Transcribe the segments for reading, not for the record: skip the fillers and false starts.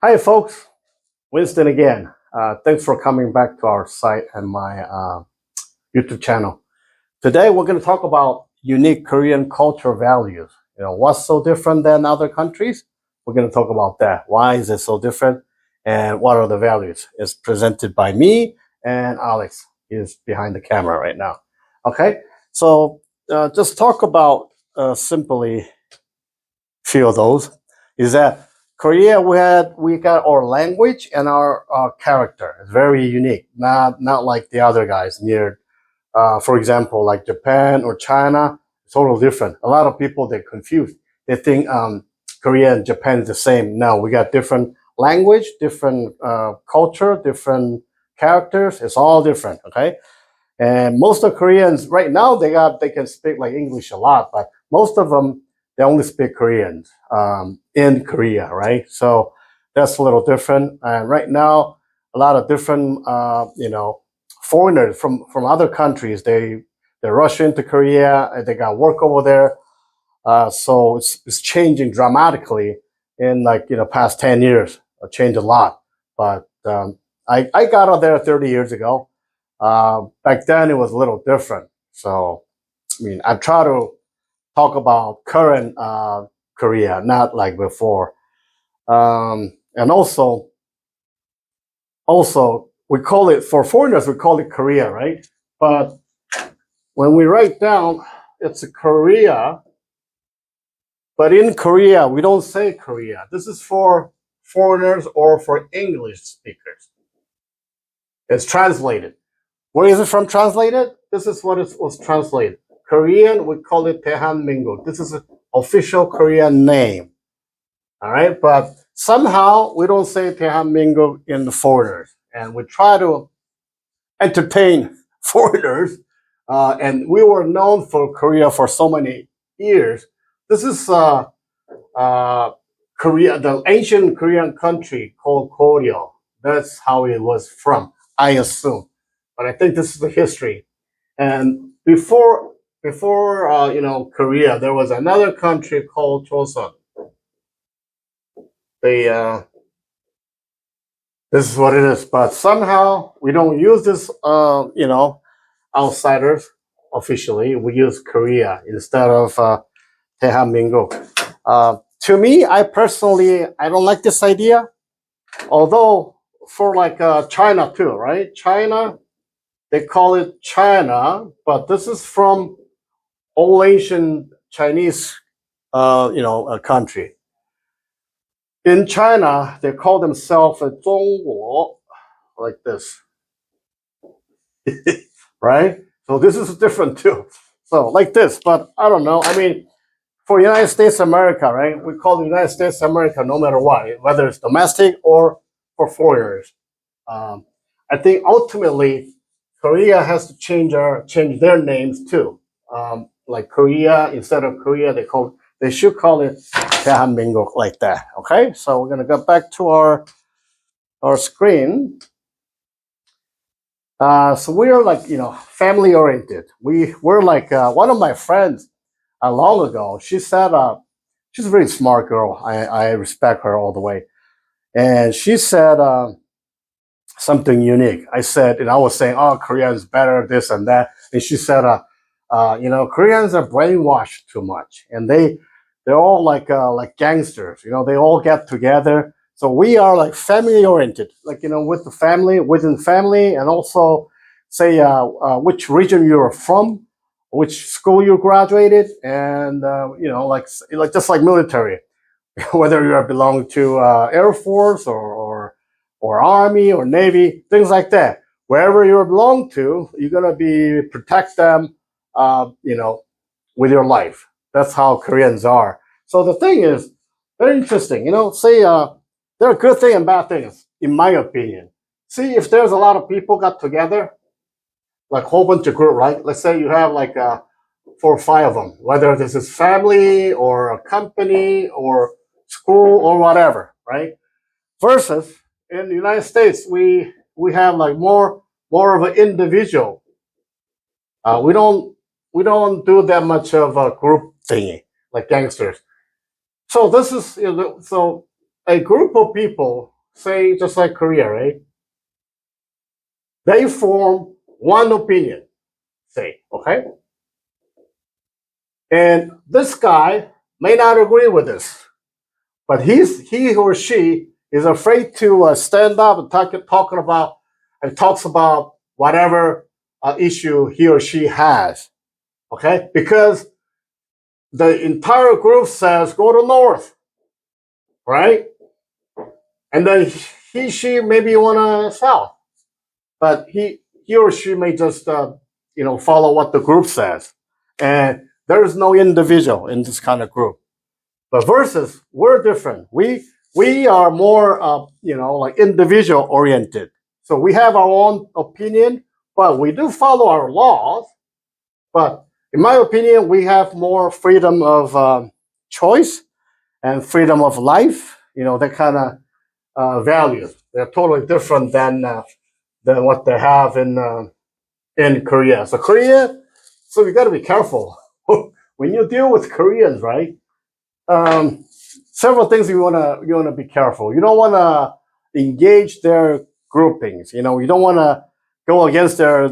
Hi, folks. Winston again. Thanks for coming back to our site and my YouTube channel. Today, we're going to talk about unique Korean culture values. What's so different than other countries? We're going to talk about that. Why is it so different? And what are the values? It's presented by me and Alex. He's behind the camera right now. Okay. So just talk about simply few of those. Is that Korea, we got our language and our character. It's very unique, not like the other guys near, for example, like Japan or China. It's totally different. A lot of people, they're confused. They think Korea and Japan is the same. No, we got different language, different culture, different characters. It's all different. Okay, and most of Koreans right now they can speak like English a lot, but most of them they only speak Korean in Korea, right? So that's a little different. And right now, a lot of different, foreigners from other countries, they rush into Korea and they got work over there. So it's changing dramatically in past 10 years. It changed a lot. But I got out there 30 years ago. Back then it was a little different. So, I mean, I try to talk about current Korea, not like before. And also we call it, for foreigners, we call it Korea, right? But when we write down, it's a Korea, but in Korea, we don't say Korea. This is for foreigners or for English speakers. It's translated. Where is it from translated? This is what it was translated. Korean, we call it 대한민국. This is an official Korean name. All right, but somehow we don't say 대한민국 in the foreigners, and we try to entertain foreigners. And we were known for Korea for so many years. This is Korea, the ancient Korean country called Goryeo. That's how it was from, I assume. But I think this is the history. And before Korea, there was another country called Joseon. This is what it is. But somehow we don't use this, outsiders officially. We use Korea instead of 대한민국. To me, I don't like this idea. Although for China too, right? China, they call it China, but this is from old ancient Chinese, country. In China, they call themselves a 中国, like this, right? So this is different too. So like this, but I don't know. I mean, for United States America, right? We call the United States America no matter what, whether it's domestic or for foreigners. I think ultimately Korea has to change their names too. Like Korea, instead of Korea, they should call it 대한민국, like that. Okay, so we're gonna go back to our screen. So we are family oriented. We're like one of my friends long ago. She said she's a very smart girl. I respect her all the way, and she said something unique. I said, and I was saying, oh, Korea is better, this and that, and she said, Koreans are brainwashed too much, and they're all like gangsters. They all get together. So we are like family oriented, with the family, within family, and also say which region you're from, which school you graduated, and like just like military, whether you belong to Air Force or Army or Navy, things like that. Wherever you belong to, you're gonna protect them, with your life. That's how Koreans are. So the thing is very interesting. Say there are good things and bad things, in my opinion. See, if there's a lot of people got together, like a whole bunch of group, right? Let's say you have like 4 or 5 of them, whether this is family or a company or school or whatever, right? Versus in the United States, we have like more of an individual. We don't do that much of a group thingy like gangsters. So this is so a group of people, say just like Korea, right? They form one opinion, say, okay? And this guy may not agree with this, but he or she is afraid to stand up and talking about and talks about whatever issue he or she has, okay? Because the entire group says go to north, right? And then she maybe want to south, but he or she may just follow what the group says, and there is no individual in this kind of group. But versus we're different. We are more like individual oriented. So we have our own opinion, but we do follow our laws. But in my opinion, we have more freedom of choice and freedom of life. That kind of values. They're totally different than what they have in Korea. So you got to be careful when you deal with Koreans, right? Um, Several things you wanna be careful. You don't want to engage their groupings. You don't want to go against their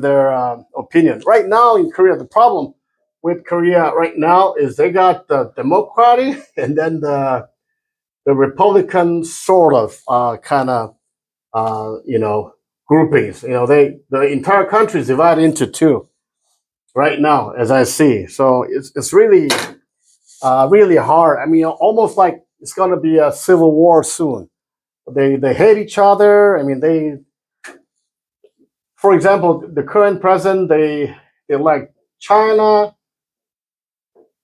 opinion. Right now in Korea, the problem with Korea right now is they got the Democratic and then the Republican sort of kind of groupings. The entire country is divided into two right now, as I see. So it's really hard. I mean, almost like it's going to be a civil war soon. They hate each other. I mean, for example, the current president, they like China,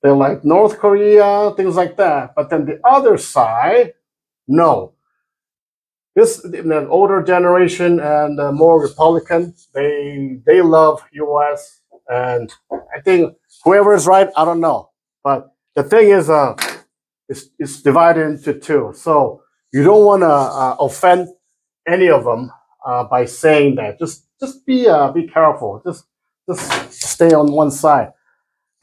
they like North Korea, things like that. But then the other side, no. The older generation and more Republican, they love U.S. and I think whoever is right, I don't know. But the thing is, it's divided into two. So you don't want to offend any of them by saying that. Just be careful. Just stay on one side.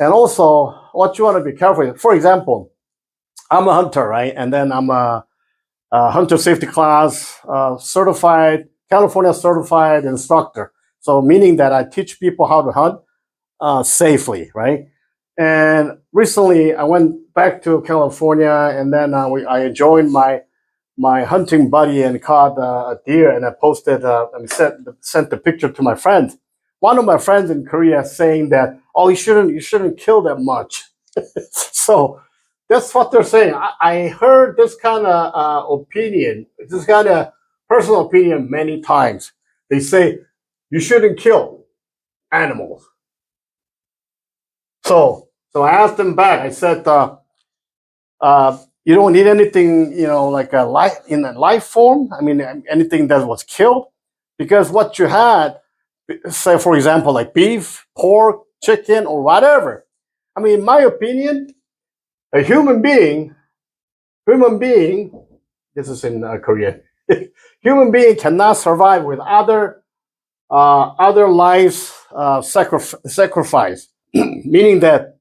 And also, what you want to be careful. For example, I'm a hunter, right? And then I'm a hunter safety class certified, California certified instructor. So meaning that I teach people how to hunt safely, right? And recently, I went back to California, and then I joined my hunting buddy and caught a deer, and I posted and sent the picture to my friends. One of my friends in Korea saying that, oh, you shouldn't kill that much. So that's what they're saying. I heard this kind of opinion, this kind of personal opinion many times. They say you shouldn't kill animals. So I asked them back. I said, you don't need anything, like a life in a life form. I mean, anything that was killed, because what you had, say for example, like beef, pork, chicken, or whatever. I mean, in my opinion, a human being. This is in Korea. Human being cannot survive with other lives sacrifice, meaning that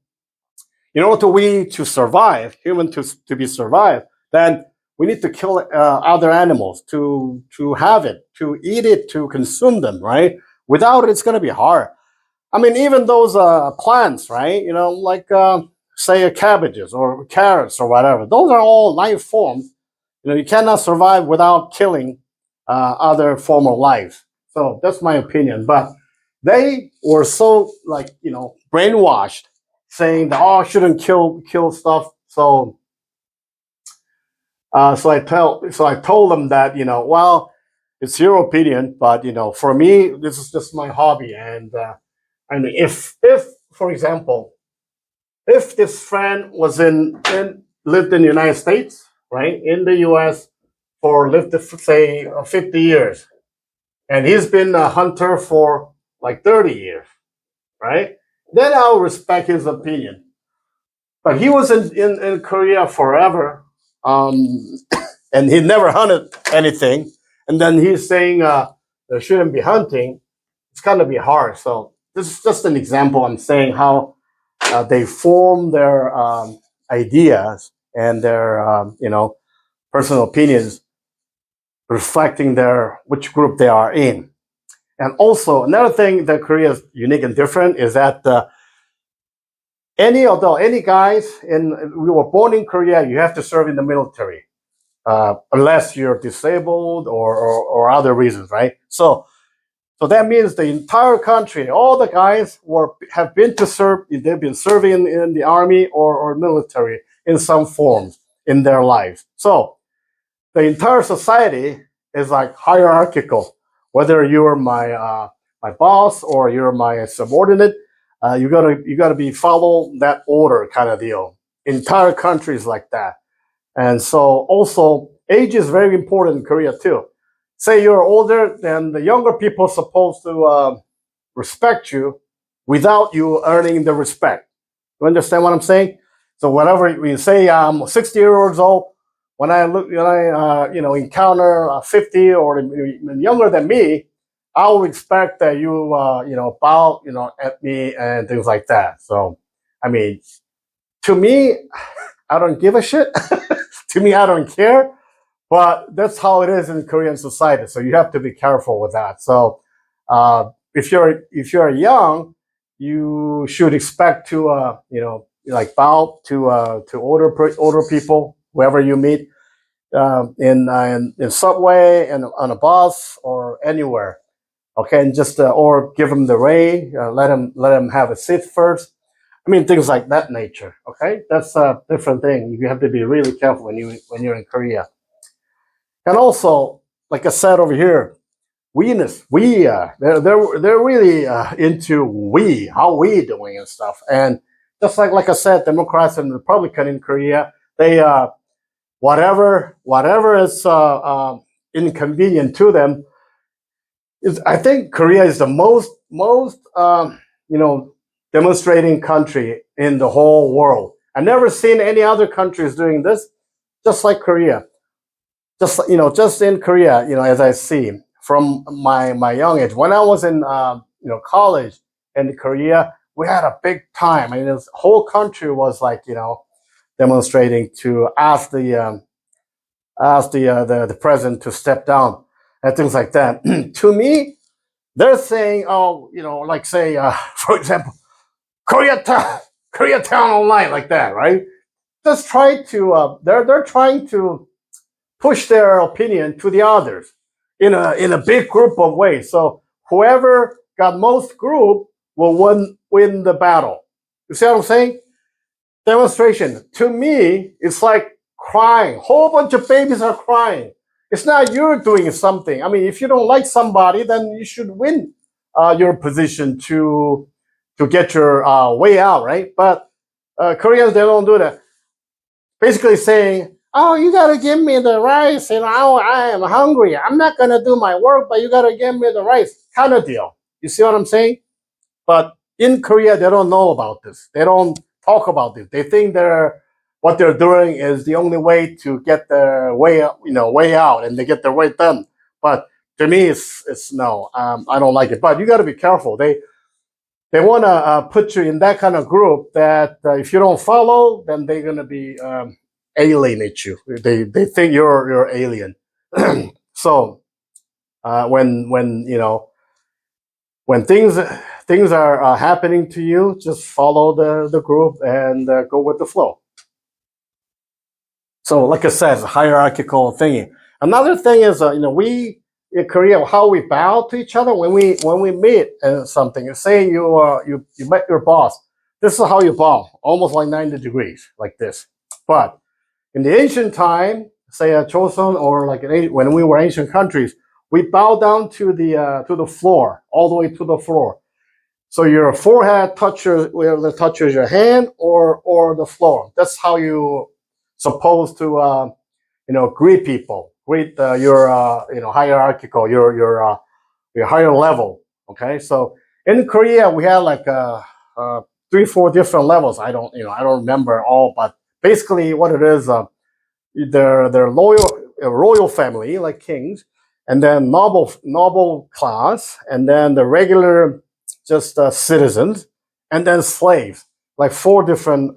in order to survive, human to be survived, then we need to kill other animals to have it, to eat it, to consume them, right? Without it, it's going to be hard. I mean, even those plants, right? Like say cabbages or carrots or whatever. Those are all life forms. You cannot survive without killing other form of life. So that's my opinion. But they were so brainwashed, saying that I shouldn't kill stuff. So I told them that well, it's your opinion, but for me this is just my hobby, and I mean if for example if this friend was lived in the United States, right, in the U.S. for lived say 50 years, and he's been a hunter for like 30 years, right? Then I'll respect his opinion. But he was in Korea forever, um, and he never hunted anything. And then he's saying there shouldn't be hunting. It's gonna be hard. So this is just an example. I'm saying how they form their ideas and their personal opinions reflecting which group they are in. And also another thing that Korea is unique and different is that any guys we were born in Korea, you have to serve in the military, unless you're disabled or other reasons, right? So that means the entire country, all the guys have been to serve. They've been serving in the army or military in some forms in their lives. So the entire society is like hierarchical. Whether you're my boss or you're my subordinate, you gotta be follow that order kind of deal. Entire country is like that. And so also age is very important in Korea too. Say you're older, then the younger people are supposed to respect you without you earning the respect. You understand what I'm saying? So whenever you say I'm 60 years old, when I encounter 50 or younger than me, I will expect that you bow at me and things like that. So I mean, to me, I don't give a shit. To me, I don't care. But that's how it is in Korean society. So you have to be careful with that. So if you're young, you should expect to like bow to older people, whoever you meet in subway and on a bus or anywhere. Okay, and just or give them the ray, let them have a seat first. I mean things like that nature. Okay, that's a different thing. You have to be really careful when you're in Korea. And also, like I said over here, we-ness. They're really into how we doing and stuff. And just like I said, Democrats and Republican in Korea, they whatever is inconvenient to them. I think Korea is the most demonstrating country in the whole world. I've never seen any other countries doing this, just like Korea. Just in Korea, as I see from my young age, when I was in college in Korea, we had a big time. I mean, the whole country was like demonstrating to ask the president to step down and things like that. To me, they're saying, like say for example, Koreatown, Koreatown online, like that, right? Just try to they're trying to push their opinion to the others in a big group of ways. So whoever got most group will win the battle. You see what I'm saying? Demonstration. To me, it's like crying. Whole bunch of babies are crying. It's not you're doing something. I mean, if you don't like somebody, then you should win your position to get your way out, right? But Koreans, they don't do that. Basically saying, oh, you gotta give me the rice, I am hungry. I'm not gonna do my work, but you gotta give me the rice, kind of deal. You see what I'm saying? But in Korea, they don't know about this. They don't talk about this. They think what they're doing is the only way to get their way out, and they get their way done. But to me, it's no. I don't like it. But you got to be careful. They want to put you in that kind of group that if you don't follow, then they're gonna be alienate you. They think you're alien. So when things are happening to you, just follow the group and go with the flow. So like I said, it's a hierarchical thingy. Another thing is we in Korea, how we bow to each other when we meet something. Say you met your boss. This is how you bow, almost like 90 degrees, like this. But in the ancient time, say Joseon or like when we were ancient countries, we bow down to the floor, all the way to the floor. So your forehead touches your hand or the floor. That's how you supposed to greet people, greet your hierarchical, your higher level. Okay, so in Korea we have like 3-4 different levels. I don't remember all, but basically what it is, they're royal family like kings, and then noble class, and then the regular just citizens, and then slaves, like 4 different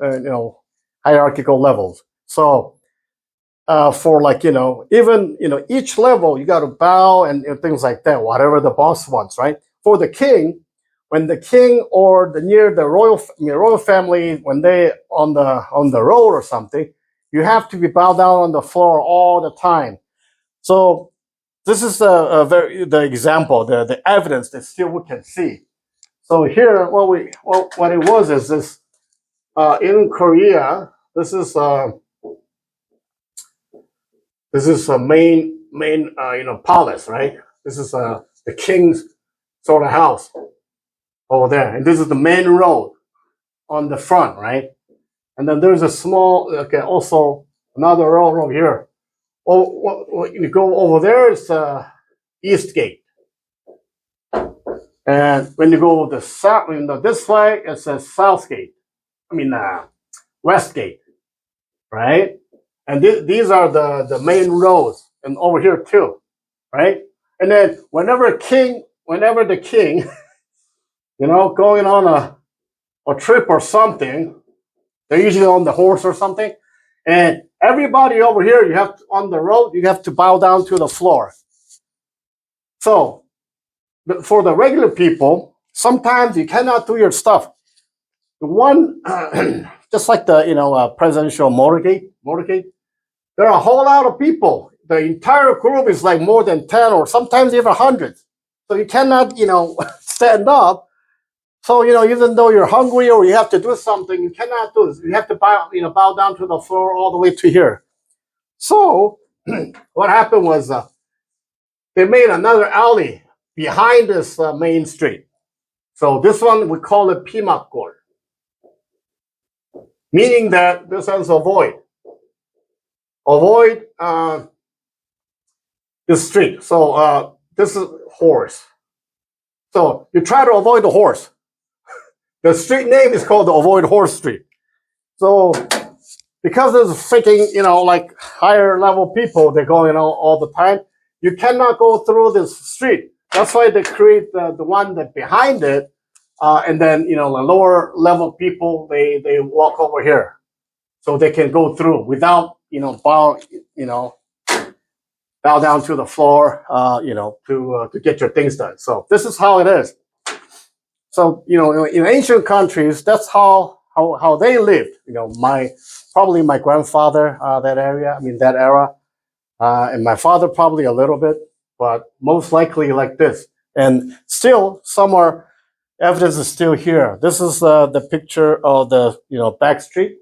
hierarchical levels. So for like, even, each level, you got to bow and things like that, whatever the boss wants, right? For the king, when the king or near the royal family, when they on the road or something, you have to be bowed down on the floor all the time. So this is the example, the evidence that still we can see. So here, what it was is this in Korea. This is a main palace, right? This is the king's sort of house over there, and this is the main road on the front, right? And then there's a small, also another road over here. Oh, you go over there, it's East Gate. And when you go the south, this way, it says South Gate. West Gate, right? And these are the main roads, and over here too, right? And then whenever the king, going on a trip or something, they're usually on the horse or something, and everybody over here, on the road, you have to bow down to the floor. So for the regular people, sometimes you cannot do your stuff. The one, just like the presidential motorcade, there are a whole lot of people. The entire group is like more than 10 or sometimes even 100. So you cannot, stand up. So, even though you're hungry or you have to do something, you cannot do this. You have to bow down to the floor all the way to here. So what happened was they made another alley behind this main street. So this one, we call it Pimakgol, meaning that this one's avoid the street. So this is horse. So you try to avoid the horse. The street name is called the Avoid Horse Street. So because there's freaking, like higher level people, they're going all the time, you cannot go through this street. That's why they create the one that behind it, and then the lower level people they walk over here, so they can go through without bow down to the floor, to get your things done. So this is how it is. So in ancient countries, that's how they lived. Probably my grandfather, that era, and my father probably a little bit, but most likely like this. And still, evidence is still here. This is the picture of the back street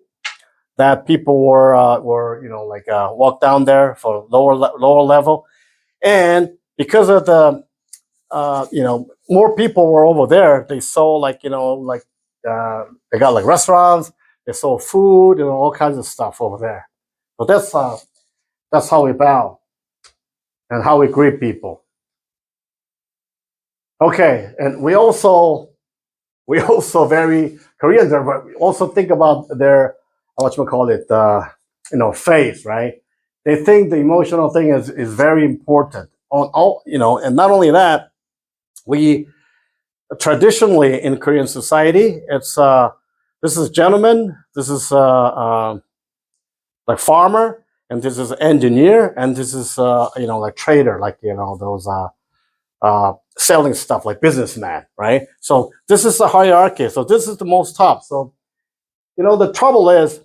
that people were walk down there for lower level, and because of the more people were over there, they sold they got like restaurants, they sold food and all kinds of stuff over there. So that's how we bow and how we greet people. Okay, and we also very Koreans are, but we also think about their face, right? They think the emotional thing is very important. And not only that, we traditionally in Korean society, it's this is gentleman, this is like farmer, and this is engineer, and this is like trader, like those selling stuff like businessman, right? So this is the hierarchy. So this is the most top. So the trouble is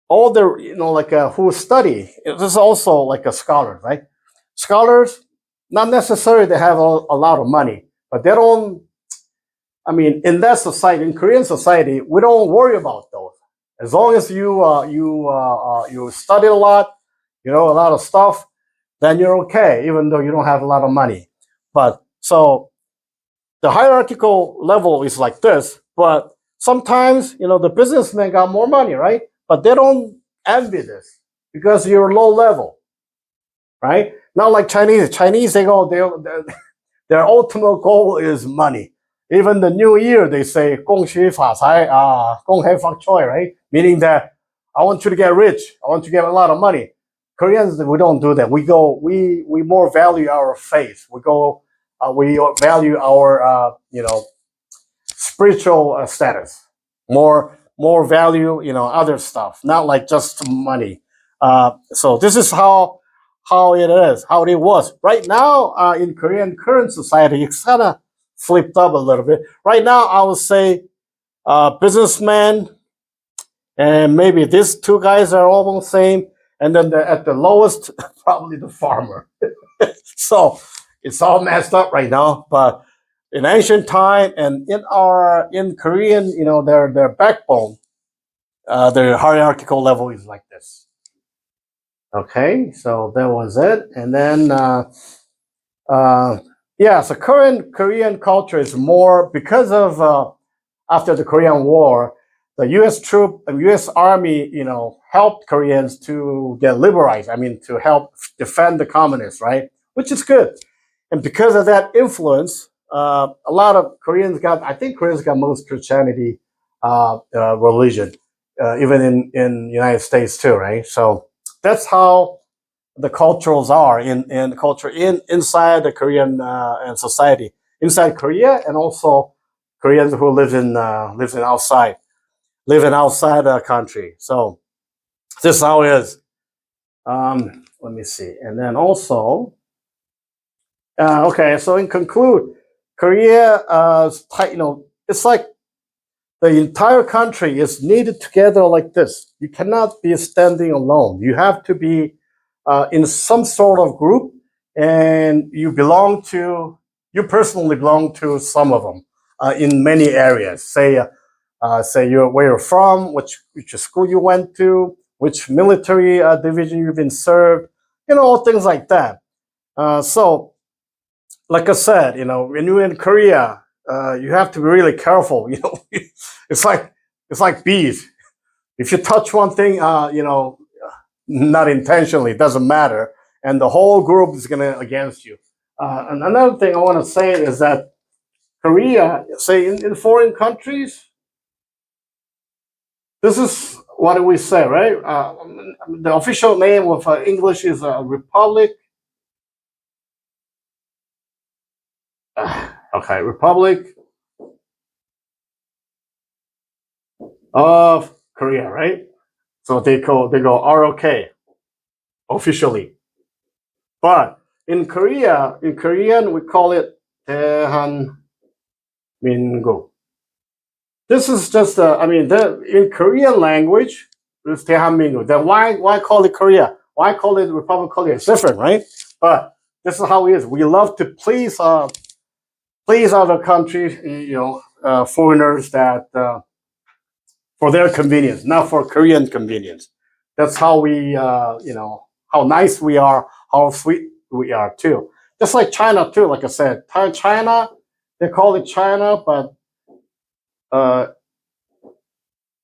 all the who study. This is also like a scholar, right? Scholars, not necessarily they have a lot of money, but they don't. In that society, in Korean society, we don't worry about those. As long as you study a lot, a lot of stuff, then you're okay, even though you don't have a lot of money. But so the hierarchical level is like this, but sometimes, the businessmen got more money, right? But they don't envy this because you're low level, right? Not like Chinese. Chinese, their ultimate goal is money. Even the new year, they say, 恭喜发财, 恭喜发财, right? Meaning that I want you to get rich. I want you to get a lot of money. Koreans, we don't do that. We more value our faith. We value our, spiritual status. More value, other stuff. Not like just money. So this is how it is, how it was. Right now, in Korean current society, it's kind of flipped up a little bit. Right now, I would say businessmen and maybe these two guys are almost same. And then at the lowest, probably the farmer. So it's all messed up right now. But in ancient time and in Korean, their backbone, their hierarchical level is like this. Okay, so that was it. And then, so current Korean culture is more because of after the Korean War, the U.S. Army, helped Koreans to get liberalized. I mean, to help defend the communists, right? Which is good. And because of that influence, a lot of I think Koreans got most Christianity religion, even in United States too, right? So that's how the cultures are in culture inside the Korean and society inside Korea, and also Koreans who living outside the country. So this is how it is. Let me see, and then also, okay. So in conclude, Korea, it's like the entire country is knitted together like this. You cannot be standing alone. You have to be in some sort of group, and you personally belong to some of them in many areas. Say where you're from, which school you went to, which military division you've been served, things like that. So, like I said, when you're in Korea, you have to be really careful. It's like bees. If you touch one thing, not intentionally, it doesn't matter, and the whole group is gonna against you. And another thing I want to say is that Korea, say in foreign countries, this is what we say, right? The official name of English is Republic. Okay, Republic of Korea, right? So they go ROK officially. But in Korean, we call it 대한민국. This is just, in Korean language, it's 대한민국. Then why call it Korea? Why call it Republic of Korea? It's different, right? But this is how it is. We love to please other countries, foreigners that for their convenience, not for Korean convenience. That's how we, how nice we are, how sweet we are too. Just like China too, like I said, China, they call it China, but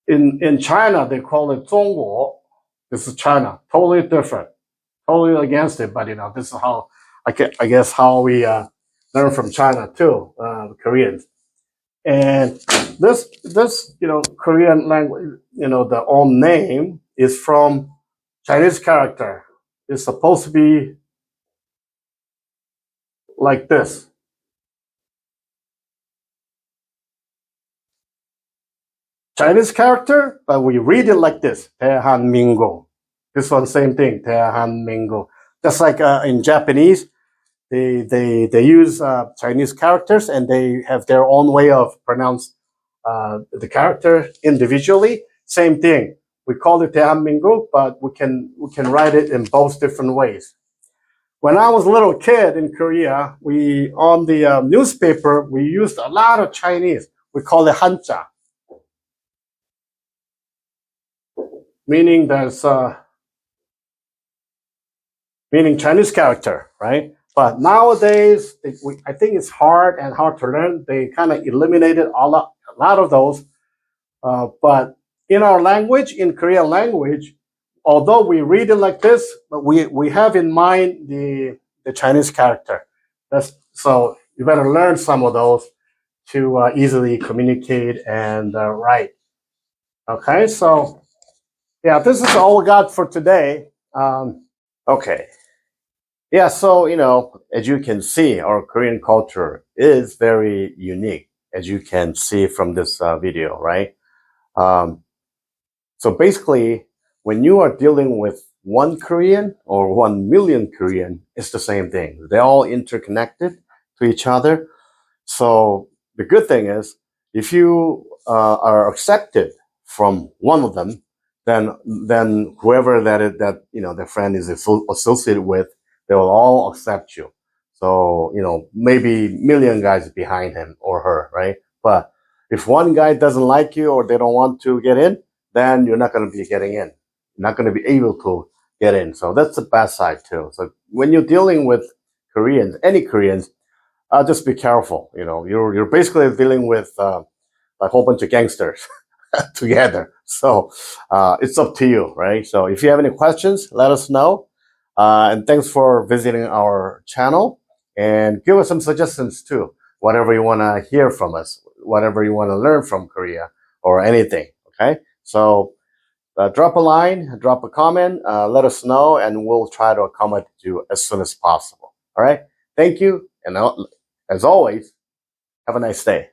in China they call it 中国. This is China, totally different, totally against it. But this is how I guess how we learn from China too, the Koreans. And this Korean language, the own name is from Chinese character. It's supposed to be like this. Chinese character, but we read it like this. 대한민국. This one, same thing. 대한민국. Just like in Japanese, they use Chinese characters, and they have their own way of pronounce the character individually. Same thing. We call it 대한민국, but we can write it in both different ways. When I was a little kid in Korea, on the newspaper, we used a lot of Chinese. We call it 한자, meaning meaning Chinese character, right? But nowadays, I think it's hard to learn. They kind of eliminated a lot of those. But in our language, in Korean language, although we read it like this, but we have in mind the Chinese character. So you better learn some of those to easily communicate and write. Okay, so yeah, this is all we got for today. Okay. Yeah, so, as you can see, our Korean culture is very unique, as you can see from this video, right? So basically, when you are dealing with 1 Korean or 1 million Korean, it's the same thing. They're all interconnected to each other. So the good thing is, if you are accepted from one of them, then whoever that the friend is associated with, they will all accept you. So maybe million guys behind him or her, right? But if one guy doesn't like you or they don't want to get in, then you're not going to be getting in. You're not going to be able to get in. So that's the bad side too. So when you're dealing with Koreans, any Koreans, just be careful. You're basically dealing with a whole bunch of gangsters together. So it's up to you, right? So if you have any questions, let us know. And thanks for visiting our channel. And give us some suggestions too. Whatever you want to hear from us, whatever you want to learn from Korea or anything. Okay. So drop a line, drop a comment, let us know, and we'll try to accommodate you as soon as possible. All right. Thank you. And as always, have a nice day.